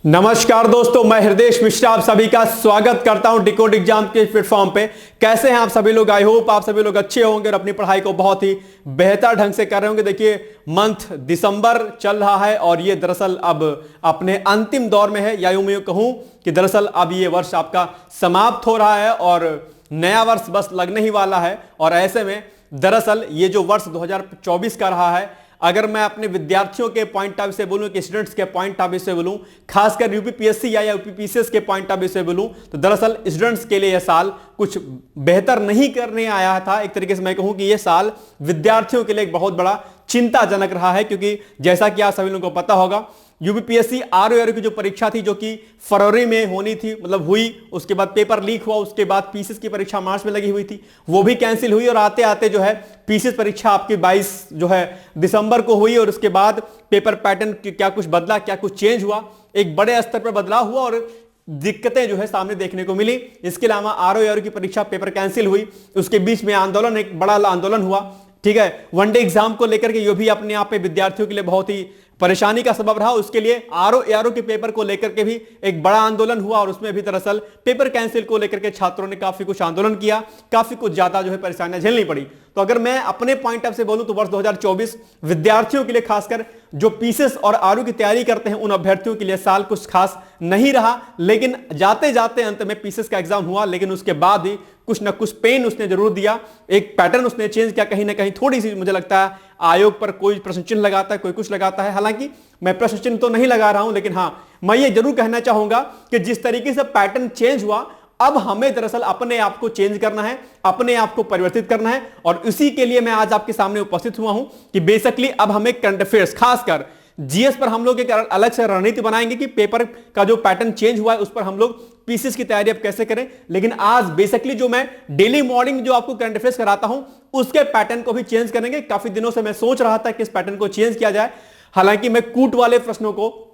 नमस्कार दोस्तों, मैं हृदय मिश्रा आप सभी का स्वागत करता हूं डिकोड एग्जाम के प्लेटफॉर्म पे। कैसे हैं आप सभी लोग? आई होप आप सभी लोग अच्छे होंगे और अपनी पढ़ाई को बहुत ही बेहतर ढंग से कर रहे होंगे। देखिए, मंथ दिसंबर चल रहा है और ये दरअसल अब अपने अंतिम दौर में है, या यूं मैं कहूं कि दरअसल अब ये वर्ष आपका समाप्त हो रहा है और नया वर्ष बस लगने ही वाला है। और ऐसे में दरअसल ये जो वर्ष 2024 का रहा है, अगर मैं अपने विद्यार्थियों के पॉइंट ऑफ व्यू से बोलूं कि स्टूडेंट्स के पॉइंट ऑफ व्यू से बोलूं, खासकर यूपीपीएससी या यूपीपीसीएस के पॉइंट ऑफ व्यू से बोलूं, तो दरअसल स्टूडेंट्स के लिए यह साल कुछ बेहतर नहीं करने आया था। एक तरीके से मैं कहूं कि यह साल विद्यार्थियों के लिए एक बहुत बड़ा चिंताजनक रहा है, क्योंकि जैसा कि आप सभी लोगों को पता होगा, यूपीपीएससी आरओ की जो परीक्षा थी, जो कि फरवरी में होनी थी, मतलब हुई, उसके बाद पेपर लीक हुआ, उसके बाद पीसीएस की परीक्षा मार्च में लगी हुई थी, वो भी कैंसिल हुई और आते आते जो है पीसीएस परीक्षा आपकी 22 जो है दिसंबर को हुई। और उसके बाद पेपर पैटर्न क्या कुछ बदला, क्या कुछ चेंज हुआ, एक बड़े स्तर पर बदलाव हुआ और दिक्कतें जो है सामने देखने को मिली। इसके अलावा आरओ की परीक्षा पेपर कैंसिल हुई, उसके बीच में आंदोलन, एक बड़ा आंदोलन हुआ, ठीक है, वनडे एग्जाम को लेकर के, ये भी अपने आप में विद्यार्थियों के लिए बहुत ही परेशानी का सबब रहा। उसके लिए आरओ के पेपर को लेकर के भी एक बड़ा आंदोलन हुआ और उसमें भी दरअसल पेपर कैंसिल को लेकर के छात्रों ने काफी कुछ आंदोलन किया, काफी कुछ ज्यादा जो है परेशानियां झेलनी पड़ी। तो अगर मैं अपने पॉइंट ऑफ से बोलूं तो वर्ष 2024 विद्यार्थियों के लिए, खासकर जो पीसीएस और आरओ की तैयारी करते हैं, उन अभ्यर्थियों के लिए साल कुछ खास नहीं रहा। लेकिन जाते जाते अंत में पीसीएस का एग्जाम हुआ, लेकिन उसके बाद ही कुछ ना कुछ पेन उसने जरूर दिया, एक पैटर्न उसने चेंज किया। कहीं ना कहीं थोड़ी सी मुझे लगता है आयोग पर कोई प्रश्न चिन्ह लगाता है, कोई कुछ लगाता है। हालांकि मैं प्रश्न चिन्ह तो नहीं लगा रहा हूं, लेकिन हां, मैं ये जरूर कहना चाहूंगा कि जिस तरीके से पैटर्न चेंज हुआ, अब हमें दरअसल अपने आप को चेंज करना है, अपने आप को परिवर्तित करना है। और इसी के लिए मैं आज आपके सामने उपस्थित हुआ हूं कि बेसिकली अब हमें करंट अफेयर्स, खासकर जीएस पर हम लोग एक अलग से रणनीति बनाएंगे कि पेपर का जो पैटर्न चेंज हुआ है उस पर हम लोग पीसीएस की तैयारी अब कैसे करें। लेकिन आज बेसिकली जो मैं डेली मॉर्निंग जो आपको करंट अफेयर्स कराता हूं, उसके पैटर्न को भी चेंज करेंगे। काफी दिनों से मैं सोच रहा था कि इस पैटर्न को चेंज किया जाए। हालांकि मैं कूट वाले प्रश्नों को,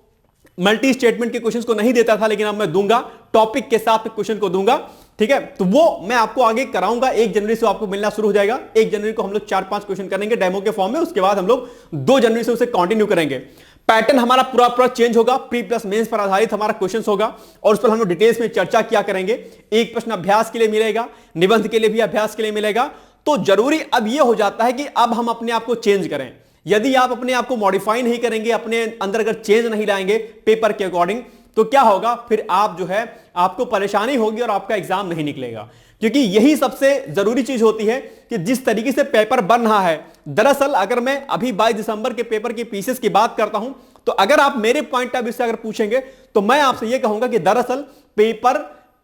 मल्टी स्टेटमेंट के क्वेश्चंस को नहीं देता था, लेकिन अब मैं दूंगा, टॉपिक के साथ क्वेश्चन को दूंगा, ठीक है। तो वो मैं आपको आगे कराऊंगा। 1 जनवरी से आपको मिलना शुरू हो जाएगा। 1 जनवरी को हम लोग 4-5 क्वेश्चन करेंगे डेमो के फॉर्म में, उसके बाद हम लोग 2 जनवरी से उसे कंटिन्यू करेंगे। पैटर्न हमारा पूरा चेंज होगा, प्री प्लस मेंस पर आधारित हमारा क्वेश्चंस होगा और उस पर हम लोग डिटेल्स में चर्चा किया करेंगे। एक प्रश्न अभ्यास के लिए मिलेगा, निबंध के लिए भी अभ्यास के लिए मिलेगा। तो जरूरी अब यह हो जाता है कि अब हम अपने आप को चेंज करें। यदि आप अपने आप को मॉडिफाई नहीं करेंगे, अपने अंदर अगर चेंज नहीं लाएंगे पेपर के अकॉर्डिंग, तो क्या होगा, फिर आप जो है आपको परेशानी होगी और आपका एग्जाम नहीं निकलेगा। क्योंकि यही सबसे जरूरी चीज होती है कि जिस तरीके से पेपर बन रहा है, दरअसल अगर मैं अभी 22 दिसंबर के पेपर की पीसीएस की बात करता हूं, तो अगर आप मेरे पॉइंट ऑफ व्यू से अगर पूछेंगे तो मैं आपसे यह कहूंगा कि दरअसल पेपर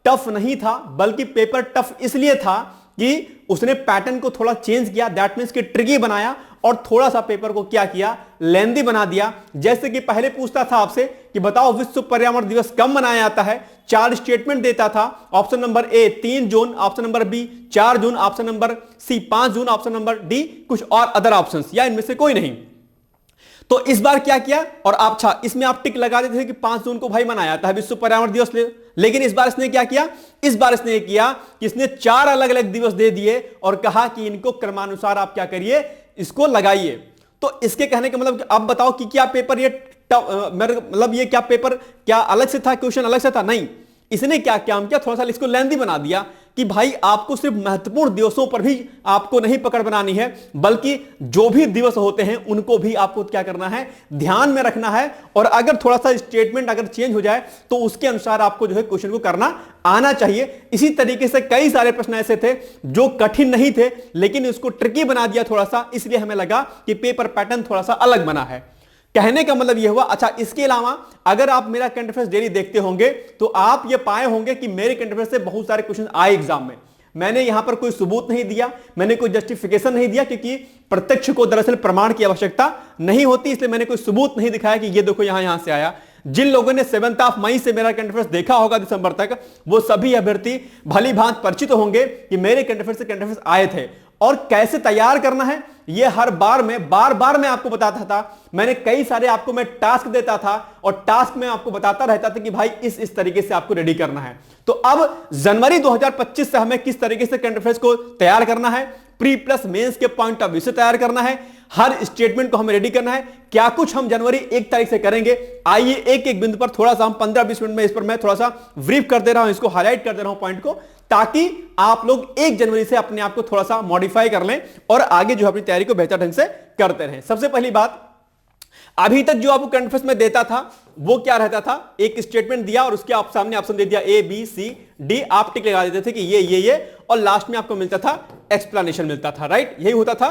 टफ नहीं था, बल्कि पेपर टफ इसलिए था कि उसने पैटर्न को थोड़ा चेंज किया, दैट मींस कि ट्रिकी बनाया और थोड़ा सा पेपर को क्या किया, लेंदी बना दिया। जैसे कि पहले पूछता था आपसे कि बताओ विश्व पर्यावरण दिवस कब मनाया जाता है, 4 स्टेटमेंट देता था। Option number A 3 June, option number B 4 June, option number C 5 June, option number D कुछ और अदर ऑप्शंस, या इनमें से कोई नहीं। तो इस बार क्या किया, और आप इसमें आप टिक लगा देते थे कि 5 जून को भाई मनाया जाता है विश्व पर्यावरण दिवस। लेकिन इस बार इसने क्या किया, इस बार इसने किया कि इसने 4 अलग अलग दिवस दे दिए और कहा कि इनको क्रमानुसार आप क्या करिए, इसको लगाइए। तो इसके कहने का मतलब अब बताओ कि क्या पेपर ये मतलब ये क्या पेपर क्या अलग से था, क्वेश्चन अलग से था? नहीं, इसने क्या काम किया, थोड़ा सा इसको लेंदी बना दिया कि भाई आपको सिर्फ महत्वपूर्ण दिवसों पर भी आपको नहीं पकड़ बनानी है, बल्कि जो भी दिवस होते हैं उनको भी आपको क्या करना है, ध्यान में रखना है। और अगर थोड़ा सा स्टेटमेंट अगर चेंज हो जाए तो उसके अनुसार आपको जो है क्वेश्चन को करना आना चाहिए। इसी तरीके से कई सारे प्रश्न ऐसे थे जो कठिन नहीं थे, लेकिन उसको ट्रिकी बना दिया थोड़ा सा, इसलिए हमें लगा कि पेपर पैटर्न थोड़ा सा अलग बना है। कहने का मतलब यह हुआ। अच्छा, इसके अलावा अगर आप मेरा करंट अफेयर्स डेली देखते होंगे तो आप ये पाए होंगे कि मेरे करंट अफेयर्स से बहुत सारे क्वेश्चन आए एग्जाम में। मैंने यहां पर कोई सबूत नहीं दिया, मैंने कोई जस्टिफिकेशन नहीं दिया, क्योंकि प्रत्यक्ष को दरअसल प्रमाण की आवश्यकता नहीं होती, इसलिए मैंने कोई सबूत नहीं दिखाया कि ये देखो यहां से आया। जिन लोगों ने 7 मई से मेरा करंट अफेयर्स देखा होगा दिसंबर तक, वो सभी अभ्यर्थी भली भांति परिचित होंगे कि मेरे करंट अफेयर्स से करंट अफेयर्स आए थे और कैसे तैयार करना है ये हर बार में बार मैं आपको बताता था। मैंने कई सारे आपको मैं टास्क देता था और टास्क में आपको बताता रहता था कि भाई इस तरीके से आपको रेडी करना है। तो अब जनवरी 2025 से हमें किस तरीके से करंट अफेयर्स को तैयार करना है, प्री प्लस मेंस के पॉइंट ऑफ व्यू से तैयार करना है, हर स्टेटमेंट को हमें रेडी करना है। क्या कुछ हम जनवरी 1 तारीख से करेंगे, आइए एक एक बिंदु पर थोड़ा सा हम 15-20 मिनट में इस पर मैं थोड़ा सा ब्रीफ कर दे रहा हूं, इसको हाईलाइट कर दे रहा हूं पॉइंट को, ताकि आप लोग 1 जनवरी से अपने आप को थोड़ा सा मॉडिफाई कर लें और आगे जो अपनी तैयारी को बेहतर ढंग से करते रहें। सबसे पहली बात, अभी तक जो आपको करंट अफेयर्स में देता था वो क्या रहता था, एक स्टेटमेंट दिया और उसके आप सामने ऑप्शन दे दिया A B C D, आप टिक लगा देते थे कि ये और लास्ट में आपको मिलता था एक्सप्लेनेशन मिलता था, राइट, यही होता था।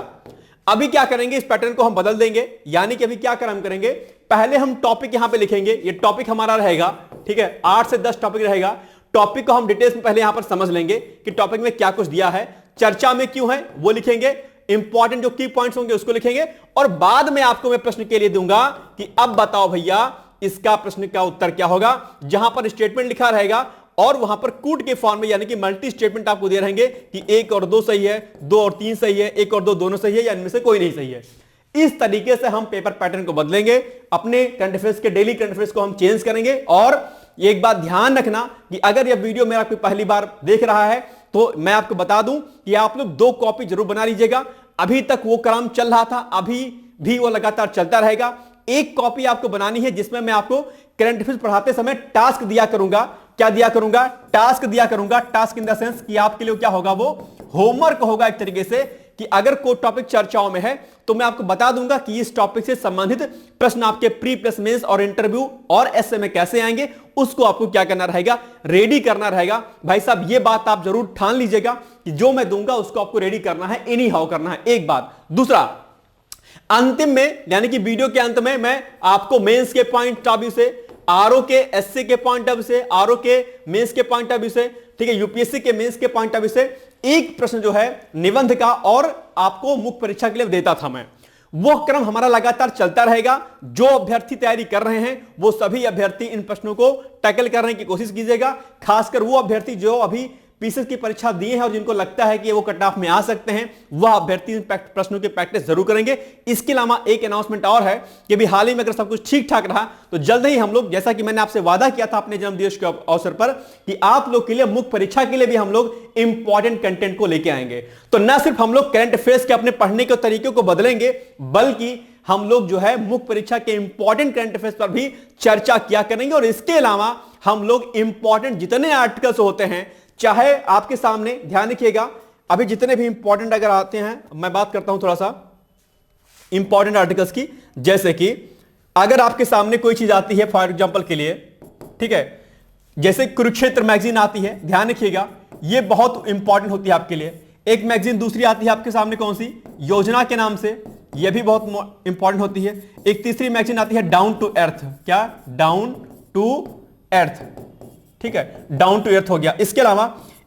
अभी क्या करेंगे, इस पैटर्न को हम बदल देंगे, यानी कि अभी क्या हम करेंगे, पहले हम टॉपिक यहां पे लिखेंगे, ये टॉपिक हमारा रहेगा, ठीक है, 8 से 10 टॉपिक रहेगा। टॉपिक को हम डिटेल्स में पहले यहां पर समझ लेंगे कि टॉपिक में क्या कुछ दिया है, चर्चा में क्यों है वो लिखेंगे, इंपॉर्टेंट जो की पॉइंट्स होंगे उसको लिखेंगे, और बाद में आपको मैं प्रश्न के लिए दूंगा कि अब बताओ भैया इसका प्रश्न का उत्तर क्या होगा, जहां पर स्टेटमेंट लिखा रहेगा और वहां पर कूट के फॉर्म में, यानी कि मल्टी स्टेटमेंट आपको दे रहेंगे कि 1 और 2 सही है, 2 और 3 सही है, 1 और 2 दोनों सही है या इनमें से कोई नहीं सही है। इस तरीके से हम पेपर पैटर्न को बदलेंगे, अपने करंट अफेयर्स के डेली करंट अफेयर्स को हम चेंज करेंगे। और एक बात ध्यान रखना कि अगर यह वीडियो मेरा कोई पहली बार देख रहा है तो मैं आपको बता दूं कि आप लोग 2 कॉपी जरूर बना लीजिएगा। अभी तक वो काम चल रहा था, अभी भी वो लगातार चलता रहेगा। एक कॉपी आपको बनानी है जिसमें मैं आपको करंट अफेयर्स पढ़ाते समय टास्क दिया करूंगा। क्या दिया करूंगा, टास्क दिया करूंगा। टास्क इन द सेंस कि आपके लिए क्या होगा, वो होमवर्क होगा एक तरीके से, कि अगर कोई टॉपिक चर्चाओं में है तो मैं आपको बता दूंगा कि इस टॉपिक से संबंधित प्रश्न आपके प्री प्लस मेंस और इंटरव्यू और एसए में कैसे आएंगे, उसको आपको क्या करना रहेगा, रेडी करना रहेगा। भाई साहब ये बात आप जरूर ठान लीजिएगा कि जो मैं दूंगा उसको आपको रेडी करना है, एनी हाउ करना है, एक बात। दूसरा, अंतिम में यानी कि वीडियो के अंत में मैं आपको मेंस के पॉइंट ऑफ व्यू से, आरओ के एससी के पॉइंट ऑफ व्यू से, आरओ के मेंस के पॉइंट ऑफ व्यू से, ठीक है, यूपीएससी के मेंस के पॉइंट ऑफ व्यू से एक प्रश्न जो है निबंध का और आपको मुख्य परीक्षा के लिए देता था मैं। वो क्रम हमारा लगातार चलता रहेगा। जो अभ्यर्थी तैयारी कर रहे हैं वो सभी अभ्यर्थी इन प्रश्नों को टैकल करने की कोशिश कीजिएगा। खासकर वो अभ्यर्थी जो अभी पीसीएस की परीक्षा दिए हैं और जिनको लगता है कि वो कट ऑफ में आ सकते हैं, वह अभ्यर्थी प्रश्नों की प्रैक्टिस जरूर करेंगे। इसके अलावा एक अनाउंसमेंट और है कि भी हाल ही में अगर सब कुछ ठीक ठाक रहा तो जल्द ही हम लोग, जैसा कि मैंने आपसे वादा किया था अपने जन्मदिवस के अवसर पर, कि आप लोग के लिए मुख्य परीक्षा के लिए भी हम लोग इंपॉर्टेंट कंटेंट को लेके आएंगे। तो न सिर्फ हम लोग करंट अफेयर्स के अपने पढ़ने के तरीके को बदलेंगे, बल्कि हम लोग जो है मुख्य परीक्षा के इंपॉर्टेंट करंट अफेयर्स पर भी चर्चा किया करेंगे। और इसके अलावा हम लोग इंपॉर्टेंट जितने आर्टिकल्स होते हैं, चाहे आपके सामने, ध्यान रखिएगा, अभी जितने भी इंपॉर्टेंट अगर आते हैं, मैं बात करता हूं थोड़ा सा इंपॉर्टेंट आर्टिकल्स की, जैसे कि अगर आपके सामने कोई चीज आती है फॉर एग्जांपल के लिए, ठीक है, जैसे कुरुक्षेत्र मैगजीन आती है, ध्यान रखिएगा, ये बहुत इंपॉर्टेंट होती है आपके लिए। एक मैगजीन दूसरी आती है आपके सामने, कौन सी, योजना के नाम से, यह भी बहुत इंपॉर्टेंट होती है। एक तीसरी मैगजीन आती है डाउन टू अर्थ, क्या, डाउन टू अर्थ, ठीक है, डाउन टू अर्थ हो गया। इसके अलावा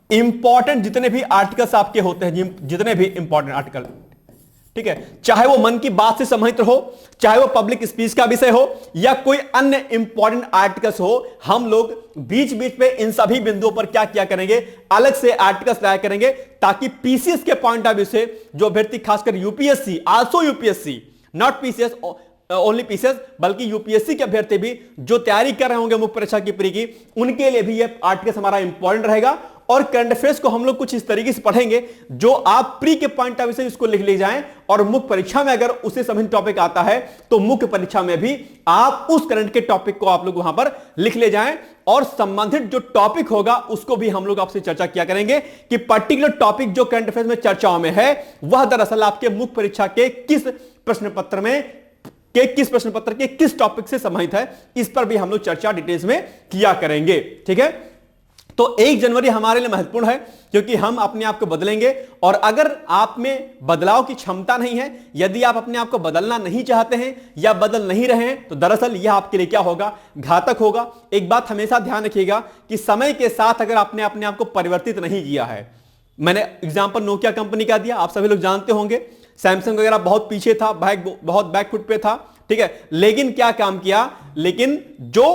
इंपॉर्टेंट जितने भी आर्टिकल्स आपके होते हैं, जितने भी इंपॉर्टेंट आर्टिकल, ठीक है, चाहे वो मन की बात से संबंधित हो, चाहे वो पब्लिक स्पीच का विषय हो, या कोई अन्य इंपॉर्टेंट आर्टिकल्स हो, हम लोग बीच बीच में इन सभी बिंदुओं पर क्या किया करेंगे, अलग से आर्टिकल्स लाया करेंगे, ताकि पीसीएस के पॉइंट ऑफ व्यू से जो अभ्यर्थी, खासकर UPSC, also UPSC, not PCS only PCS, बल्कि यूपीएससी के अभ्यर्थी भी जो तैयारी कर रहे होंगे मुख्य परीक्षा की प्री की, उनके लिए भी ये आर्टिकल्स हमारा इंपॉर्टेंट रहेगा। और करंट अफेयर्स को हम लोग कुछ इस तरीके से पढ़ेंगे जो आप प्री के पॉइंट ऑफ व्यू से इसको लिख ले जाएं, और मुख्य परीक्षा में अगर उससे संबंधित टॉपिक आता है तो मुख्य परीक्षा में भी आप उस करंट के टॉपिक को आप लोग वहां पर लिख ले जाएं, और संबंधित जो टॉपिक होगा उसको भी हम लोग आपसे चर्चा किया करेंगे कि पर्टिकुलर टॉपिक जो करंट अफेयर्स में चर्चाओं में है वह दरअसल आपके मुख्य परीक्षा के किस प्रश्न पत्र में, किस प्रश्न पत्र के किस टॉपिक से संबंधित है, इस पर भी हम लोग चर्चा डिटेल्स में किया करेंगे। ठीक है, तो 1 जनवरी हमारे लिए महत्वपूर्ण है क्योंकि हम अपने आप को बदलेंगे। और अगर आप में बदलाव की क्षमता नहीं है, यदि आप अपने आप को बदलना नहीं चाहते हैं या बदल नहीं रहे हैं, तो दरअसल यह आपके लिए क्या होगा, घातक होगा। एक बात हमेशा ध्यान रखिएगा कि समय के साथ अगर आपने अपने आप को परिवर्तित नहीं किया है, मैंने एग्जाम्पल नोकिया कंपनी का दिया, आप सभी लोग जानते होंगे, सैमसंग वगैरह बहुत पीछे था, बहुत बैकफुट पे था, ठीक है, लेकिन क्या काम किया, लेकिन जो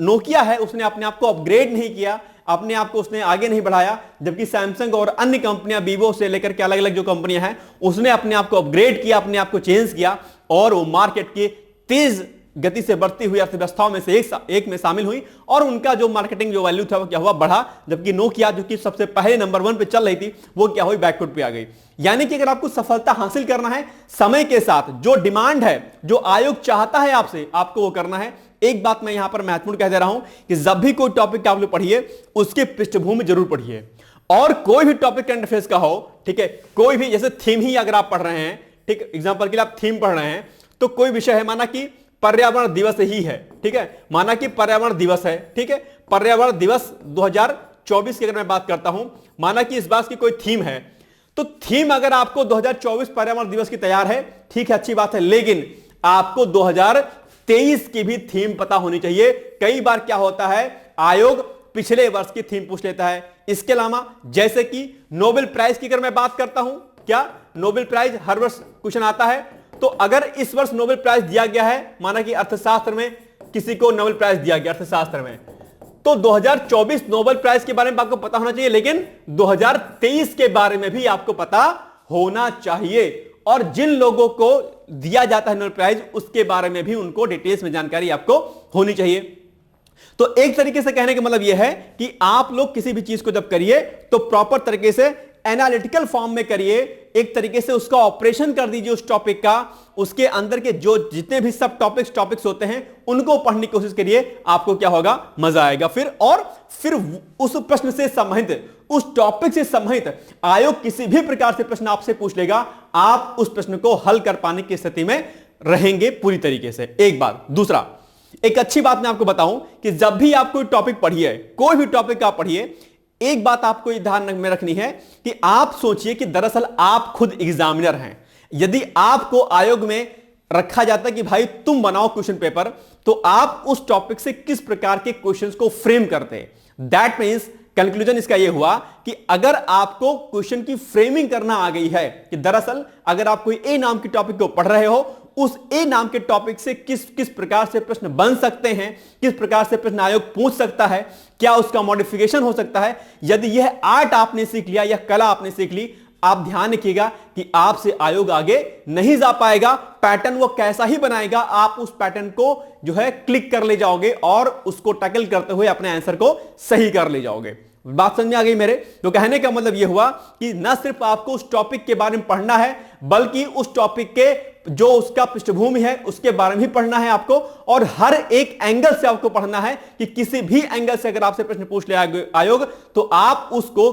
नोकिया है उसने अपने आप को अपग्रेड नहीं किया, अपने आप को उसने आगे नहीं बढ़ाया, जबकि सैमसंग और अन्य कंपनियां, वीवो से लेकर के अलग अलग जो कंपनियां हैं, उसने अपने आप को अपग्रेड किया, अपने आप को चेंज किया, और वो मार्केट के तेज गति से बढ़ती हुई अर्थव्यवस्थाओं में से एक में शामिल हुई और उनका जो मार्केटिंग जो वैल्यू था वो क्या हुआ, बढ़ा। जबकि नोकिया जो कि सबसे पहले नंबर 1 पे चल रही थी वो क्या हुई, बैकफुट पे आ गई। यानी कि अगर आपको सफलता हासिल करना है समय के साथ, जो डिमांड है, जो आयोग चाहता है आपसे, आपको वो करना है। एक बात मैं यहां पर महत्वपूर्ण कह दे रहा हूं कि जब भी कोई टॉपिक आप लोग पढ़िए उसकी पृष्ठभूमि जरूर पढ़िए। और कोई भी टॉपिक करंट अफेयर्स का हो, ठीक है, कोई भी, जैसे थीम ही अगर आप पढ़ रहे हैं, ठीक, एग्जांपल के लिए आप थीम पढ़ रहे हैं, तो कोई विषय है, माना कि पर्यावरण दिवस ही है, ठीक है, माना कि पर्यावरण दिवस है, ठीक है, पर्यावरण दिवस 2024 की अगर मैं बात करता हूं, माना कि इस बात की कोई थीम है, तो थीम अगर आपको 2024 पर्यावरण दिवस की तैयार है, ठीक है, अच्छी बात है, लेकिन आपको 2023 की भी थीम पता होनी चाहिए। कई बार क्या होता है, आयोग पिछले वर्ष की थीम पूछ लेता है। इसके अलावा जैसे कि नोबेल प्राइज की अगर मैं बात करता हूं, क्या नोबेल प्राइज हर वर्ष क्वेश्चन आता है, तो अगर इस वर्ष नोबेल प्राइज दिया गया है, माना कि अर्थशास्त्र में किसी को नोबेल प्राइज दिया गया अर्थशास्त्र में, तो 2024 नोबेल प्राइज के बारे में आपको पता होना चाहिए, लेकिन 2023 के बारे में भी आपको पता होना चाहिए। और जिन लोगों को दिया जाता है नोबेल प्राइज उसके बारे में भी उनको डिटेल्स में जानकारी आपको होनी चाहिए। तो एक तरीके से कहने का मतलब यह है कि आप लोग किसी भी चीज को जब करिए तो प्रॉपर तरीके से एनालिटिकल फॉर्म में करिए, एक तरीके से उसका ऑपरेशन कर दीजिए उस टॉपिक का, उसके अंदर के जो जितने भी सब टॉपिक्स होते हैं उनको पढ़ने की कोशिश करिए, आपको क्या होगा, मजा आएगा। फिर उस प्रश्न से संबंधित, उस टॉपिक से संबंधित आयोग किसी भी प्रकार से प्रश्न आपसे पूछ लेगा, आप उस प्रश्न को हल कर पाने की स्थिति में रहेंगे पूरी तरीके से। एक बात। दूसरा, एक अच्छी बात मैं आपको बताऊं कि जब भी आप कोई टॉपिक पढ़िए, कोई भी टॉपिक आप पढ़िए, एक बात आपको ध्यान में रखनी है कि आप सोचिए कि दरअसल आप खुद एग्जामिनर हैं। यदि आपको आयोग में रखा जाता है कि भाई तुम बनाओ क्वेश्चन पेपर, तो आप उस टॉपिक से किस प्रकार के क्वेश्चंस को फ्रेम करते हैं। दैट मींस कंक्लूजन इसका यह हुआ कि अगर आपको क्वेश्चन की फ्रेमिंग करना आ गई है कि दरअसल अगर आप कोई ए नाम की टॉपिक को पढ़ रहे हो, उस ए नाम के टॉपिक से किस किस प्रकार से प्रश्न बन सकते हैं, किस प्रकार से प्रश्न आयोग पूछ सकता है, क्या उसका मॉडिफिकेशन हो सकता है। यदि यह आर्ट आपने सीख लिया, यह कला आपने सीख ली, आप ध्यान रखिएगा कि आपसे आयोग आगे नहीं जा पाएगा। पैटर्न वो कैसा ही बनाएगा, आप उस पैटर्न को जो है क्लिक कर ले जाओगे और उसको टैकल करते हुए अपने आंसर को सही कर ले जाओगे। बात समझ में आ गई मेरे? तो कहने का मतलब यह हुआ कि न सिर्फ आपको उस टॉपिक के बारे में पढ़ना है, बल्कि उस टॉपिक के जो उसका पृष्ठभूमि है उसके बारे में भी पढ़ना है आपको, और हर एक एंगल से आपको पढ़ना है कि किसी भी एंगल से अगर आपसे प्रश्न पूछ ले आयोग तो आप उसको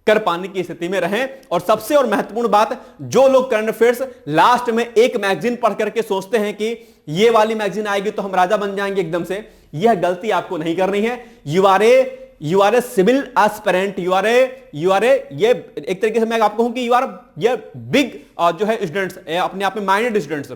कर पाने की स्थिति में रहें। और सबसे और महत्वपूर्ण बात, जो लोग करंट अफेयर्स लास्ट में एक मैगजीन पढ़ करके सोचते हैं कि ये वाली मैगजीन आएगी तो हम राजा बन जाएंगे एकदम से, यह गलती आपको नहीं करनी है। You are a civil aspirant, you are a ये एक तरीके से मैं आपको कहूं कि यू आर ये बिग जो है स्टूडेंट्स, अपने आप में माइंडेड स्टूडेंट्स,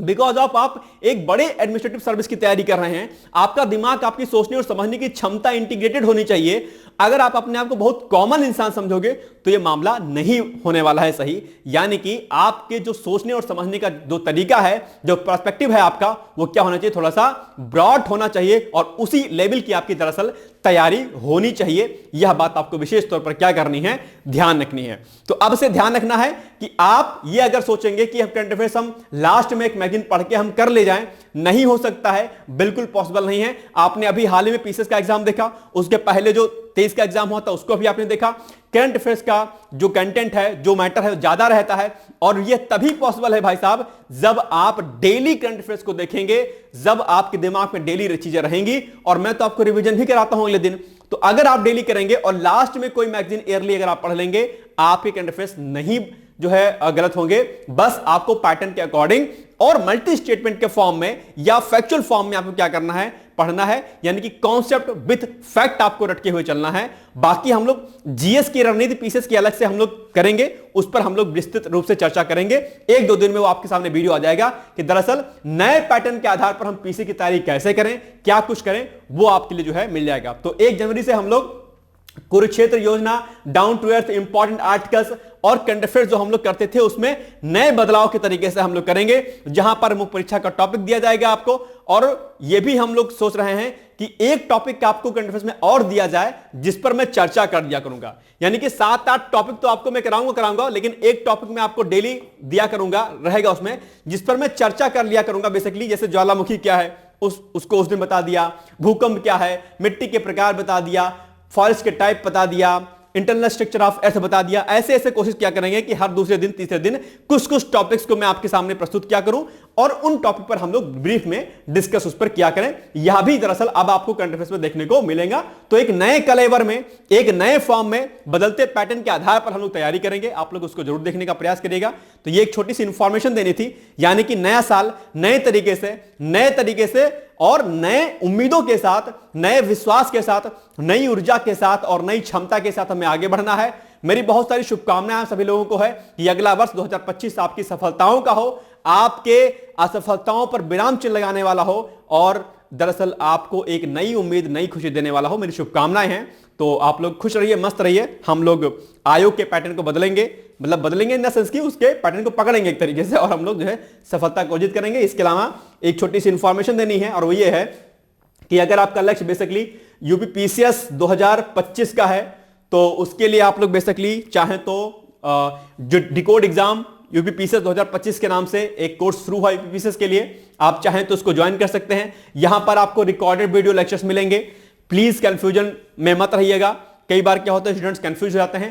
बिकॉज ऑफ आप एक बड़े एडमिनिस्ट्रेटिव सर्विस की तैयारी कर रहे हैं। आपका दिमाग, आपकी सोचने और समझने की क्षमता इंटीग्रेटेड होनी चाहिए। अगर आप अपने आप को बहुत कॉमन इंसान समझोगे तो यह मामला नहीं होने वाला है सही। यानी कि आपके जो सोचने और समझने का जो तरीका है, जो पर्सपेक्टिव है आपका, वो क्या होना चाहिए, थोड़ा सा ब्रॉड होना चाहिए और उसी लेवल की आपकी दरअसल तैयारी होनी चाहिए। यह बात आपको विशेष तौर पर क्या करनी है, ध्यान रखनी है। तो अब से ध्यान रखना है कि आप ये अगर सोचेंगे कि हम करंट अफेयर्स हम लास्ट में एक मैगजीन पढ़ के हम कर ले जाएं, नहीं हो सकता है, बिल्कुल पॉसिबल नहीं है। आपने अभी हाल ही में पीसीएस का एग्जाम देखा, उसके पहले जो 23 का एग्जाम हुआ था उसको भी आपने देखा। करंट अफेयर्स का जो कंटेंट है, जो मैटर है, ज्यादा रहता है, और यह तभी पॉसिबल है भाई साहब जब आप डेली करंट अफेयर्स को देखेंगे, जब आपके दिमाग में डेली चीजें रहेंगी। और मैं तो आपको रिवीजन भी कराता हूं अगले दिन। तो अगर आप डेली करेंगे और लास्ट में कोई मैगजीन ईयरली अगर आप पढ़ लेंगे, आपके करंट अफेयर्स नहीं जो है गलत होंगे। बस आपको पैटर्न के अकॉर्डिंग और मल्टी स्टेटमेंट के फॉर्म में या फैक्चुअल फॉर्म में आपको क्या करना है, पढ़ना है। यानी कि कॉन्सेप्ट विथ फैक्ट आपको रटके हुए चलना है। बाकी हम लोग जीएस की रणनीति पीसीएस की अलग से हम लोग करेंगे, उस पर हम लोग विस्तृत रूप से चर्चा करेंगे। 1-2 दिन में वो आपके सामने वीडियो आ जाएगा कि दरअसल नए पैटर्न के आधार पर हम पीसी की तैयारी कैसे करें, क्या कुछ करें, वो आपके लिए जो है मिल जाएगा। तो 1 जनवरी से हम लोग Kurukshetra Yojana, down to earth important articles और करंट अफेयर्स जो हम लोग करते थे उसमें नए बदलाव के तरीके से हम लोग करेंगे, जहां पर मुख्य परीक्षा का टॉपिक दिया जाएगा आपको। और यह भी हम लोग सोच रहे हैं कि एक टॉपिक आपको करंट अफेयर्स में और दिया जाए जिस पर मैं चर्चा कर दिया करूंगा। यानी कि 7-8 टॉपिक तो आपको मैं कराऊंगा, लेकिन एक टॉपिक मैं आपको डेली दिया करूंगा, रहेगा उसमें, जिस पर मैं चर्चा कर लिया करूंगा। बेसिकली जैसे ज्वालामुखी क्या है उसको उस दिन बता दिया, भूकंप क्या है, मिट्टी के प्रकार बता दिया, फॉरेस्ट के टाइप बता दिया, इंटरनल स्ट्रक्चर ऑफ अर्थ बता दिया। ऐसे ऐसे कोशिश क्या करेंगे कि हर दूसरे दिन तीसरे दिन कुछ कुछ टॉपिक्स को मैं आपके सामने प्रस्तुत किया करूं और उन टॉपिक पर हम लोग ब्रीफ में डिस्कस उस पर किया करें। यह भी दरअसल अब आपको करंट अफेयर्स में देखने को मिलेगा। तो एक नए कलेवर में, एक नए फॉर्म में, बदलते पैटर्न के आधार पर हम लोग तैयारी करेंगे। आप लोग उसको जरूर देखने का प्रयास करिएगा। तो ये एक छोटी सी इंफॉर्मेशन देनी थी, यानी कि नया साल नए तरीके से और नए उम्मीदों के साथ, नए विश्वास के साथ, नई ऊर्जा के साथ और नई क्षमता के साथ हमें आगे बढ़ना है। मेरी बहुत सारी शुभकामनाएं सभी लोगों को है कि अगला वर्ष 2025 आपकी सफलताओं का हो, आपके असफलताओं पर विराम चिन्ह लगाने वाला हो और दरअसल आपको एक नई उम्मीद, नई खुशी देने वाला हो। मेरी शुभकामनाएं हैं। तो आप लोग खुश रहिए, मस्त रहिए। हम लोग आयोग के पैटर्न को बदलेंगे, मतलब बदलेंगे इन द सेंस कि उसके पैटर्न को पकड़ेंगे एक तरीके से, और हम लोग जो है सफलता को अर्जित करेंगे। इसके अलावा एक छोटी सी इंफॉर्मेशन देनी है, और वो ये है कि अगर आपका लक्ष्य बेसिकली यूपी पीसीएस 2025 का है, तो उसके लिए आप लोग बेसिकली चाहें तो जो डिकोड एग्जाम यूपी पीसीएस 2025 के नाम से एक कोर्स शुरू हुआ यूपी पीसीएस के लिए, आप चाहें तो उसको ज्वाइन कर सकते हैं। यहां पर आपको रिकॉर्डेड वीडियो लेक्चर्स मिलेंगे। प्लीज कंफ्यूजन में मत रहिएगा। कई बार क्या होता है, स्टूडेंट्स कंफ्यूज हो जाते हैं।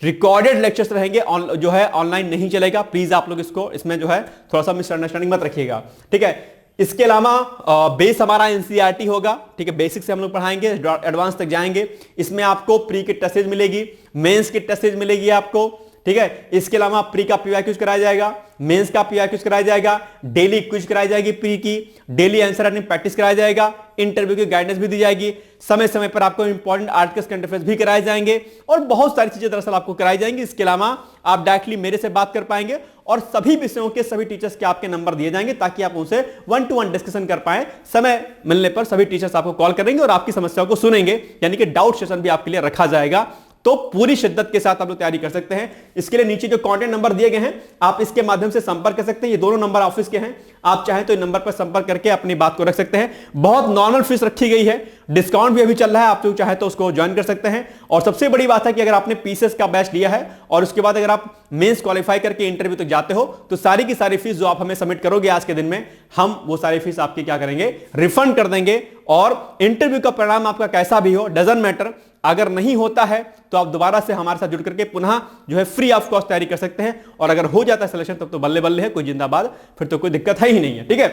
रिकॉर्डेड लेक्चर्स रहेंगे, जो है ऑनलाइन नहीं चलेगा। प्लीज आप लोग इसमें जो है थोड़ा सा मिसअंडरस्टैंडिंग मत रखिएगा, ठीक है। इसके अलावा बेस हमारा एनसीईआरटी होगा, ठीक है। बेसिक से हम लोग पढ़ाएंगे, एडवांस तक जाएंगे। इसमें आपको प्री की टेस्ट सीरीज मिलेगी, मेंस की टेस्ट सीरीज मिलेगी आपको, ठीक है। इसके अलावा प्री का पीवाईक्यूज कराया जाएगा, मेंस का पीवाईक्यूज कराया जाएगा, डेली क्विज कराई जाएगी, प्री की डेली आंसर राइटिंग प्रैक्टिस कराया जाएगा, इंटरव्यू की गाइडेंस भी दी जाएगी, समय समय पर आपको इंपॉर्टेंट आर्टिकल्स, करंट अफेयर्स भी कराए जाएंगे और बहुत सारी चीजें दरअसल आपको कराई जाएंगी। इसके अलावा आप डायरेक्टली मेरे से बात कर पाएंगे और सभी विषयों के सभी टीचर्स के आपके नंबर दिए जाएंगे ताकि आप उनसे 1-to-1 डिस्कशन कर पाए। समय मिलने पर सभी टीचर्स आपको कॉल करेंगे और आपकी समस्याओं को सुनेंगे, यानी कि डाउट सेशन भी आपके लिए रखा जाएगा। तो पूरी शिद्दत के साथ आप लोग तैयारी कर सकते हैं। इसके लिए नीचे जो कांटेक्ट नंबर दिए गए हैं, आप इसके माध्यम से संपर्क कर सकते हैं। ये दोनों नंबर ऑफिस के हैं, आप चाहें तो इन नंबर पर संपर्क करके अपनी बात को रख सकते हैं। बहुत नॉर्मल फीस रखी गई है, डिस्काउंट भी अभी चल रहा है, आप लोग चाहे तो उसको ज्वाइन कर सकते हैं। और सबसे बड़ी बात है कि अगर आपने पीसीएस का बैच लिया है और उसके बाद अगर आप मेंस क्वालिफाई करके इंटरव्यू तक जाते हो, तो सारी की सारी फीस जो आप हमें सबमिट करोगे आज के दिन में, हम वो सारी फीस आपकी क्या करेंगे, रिफंड कर देंगे। और इंटरव्यू का परिणाम आपका कैसा भी हो, डजंट मैटर, अगर नहीं होता है तो आप दोबारा से हमारे साथ जुड़ करके पुनः जो है फ्री ऑफ कॉस्ट तैयारी कर सकते हैं। और अगर हो जाता है सिलेक्शन तब तो बल्ले बल्ले है, कोई जिंदाबाद, फिर तो कोई दिक्कत है ही नहीं है, ठीक है।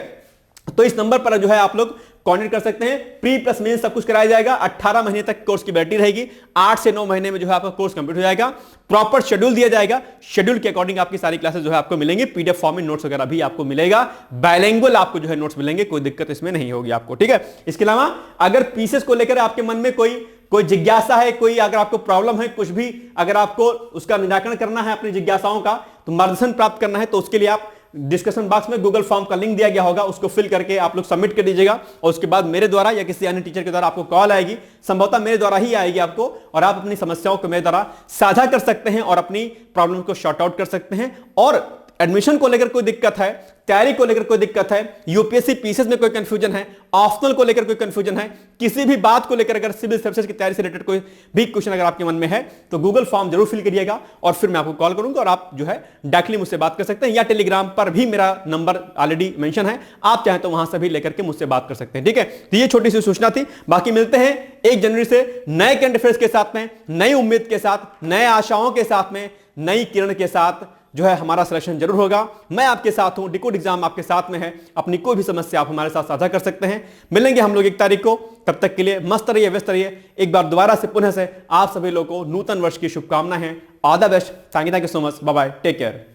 तो इस नंबर पर जो है आप लोग कांटेक्ट कर सकते हैं। प्री प्लस मेंस सब कुछ कराया जाएगा। 18 महीने तक कोर्स की वैलिडिटी रहेगी। 8 से 9 महीने में जो है आपका कोर्स कंप्लीट हो जाएगा। प्रॉपर शेड्यूल दिया जाएगा, शेड्यूल के अकॉर्डिंग आपकी सारी क्लासेस जो है आपको मिलेंगी। पीडीएफ फॉर्म में नोट्स वगैरह भी आपको मिलेगा, बाइलिंगुअल आपको जो है नोट्स मिलेंगे, कोई दिक्कत इसमें नहीं होगी आपको, ठीक है। इसके अलावा अगर पीसीएस को लेकर आपके मन में कोई जिज्ञासा है, कोई अगर आपको प्रॉब्लम है, कुछ भी अगर आपको उसका निराकरण करना है अपनी जिज्ञासाओं का, तो मार्गदर्शन प्राप्त करना है, तो उसके लिए आप डिस्कशन बॉक्स में गूगल फॉर्म का लिंक दिया गया होगा, उसको फिल करके आप लोग सबमिट कर दीजिएगा। और उसके बाद मेरे द्वारा या किसी अन्य टीचर के द्वारा आपको कॉल आएगी, संभवतः मेरे द्वारा ही आएगी आपको, और आप अपनी समस्याओं को मेरे द्वारा साझा कर सकते हैं और अपनी प्रॉब्लम को शॉर्ट आउट कर सकते हैं। और एडमिशन को लेकर कोई दिक्कत है, तैयारी को लेकर कोई दिक्कत है, यूपीएससी पीसीएस में कोई कंफ्यूजन है, ऑप्शनल को लेकर कोई कंफ्यूजन है, किसी भी बात को लेकर, अगर सिविल सर्विसेज की तैयारी से रिलेटेड कोई भी क्वेश्चन अगर आपके मन में है, तो गूगल फॉर्म जरूर फिल करिएगा और फिर मैं आपको कॉल करूंगा और आप जो है डायरेक्टली मुझसे बात कर सकते हैं, या टेलीग्राम पर भी मेरा नंबर ऑलरेडी मेंशन है, आप चाहें तो वहां से भी लेकर के मुझसे बात कर सकते हैं, ठीक है। तो ये छोटी सी सूचना थी। बाकी मिलते हैं 1 जनवरी से नए करंट अफेयर्स के साथ में, नई उम्मीद के साथ, नए आशाओं के साथ में, नई किरण के साथ जो है हमारा सिलेक्शन जरूर होगा। मैं आपके साथ हूं, डिकोड एग्जाम आपके साथ में है। अपनी कोई भी समस्या आप हमारे साथ साझा कर सकते हैं। मिलेंगे हम लोग 1 तारीख को, तब तक के लिए मस्त रहिए, व्यस्त रहिए। एक बार दोबारा से पुनः से आप सभी लोगों को नूतन वर्ष की शुभकामनाएं हैं। All the best, thank you so much, bye bye, take care.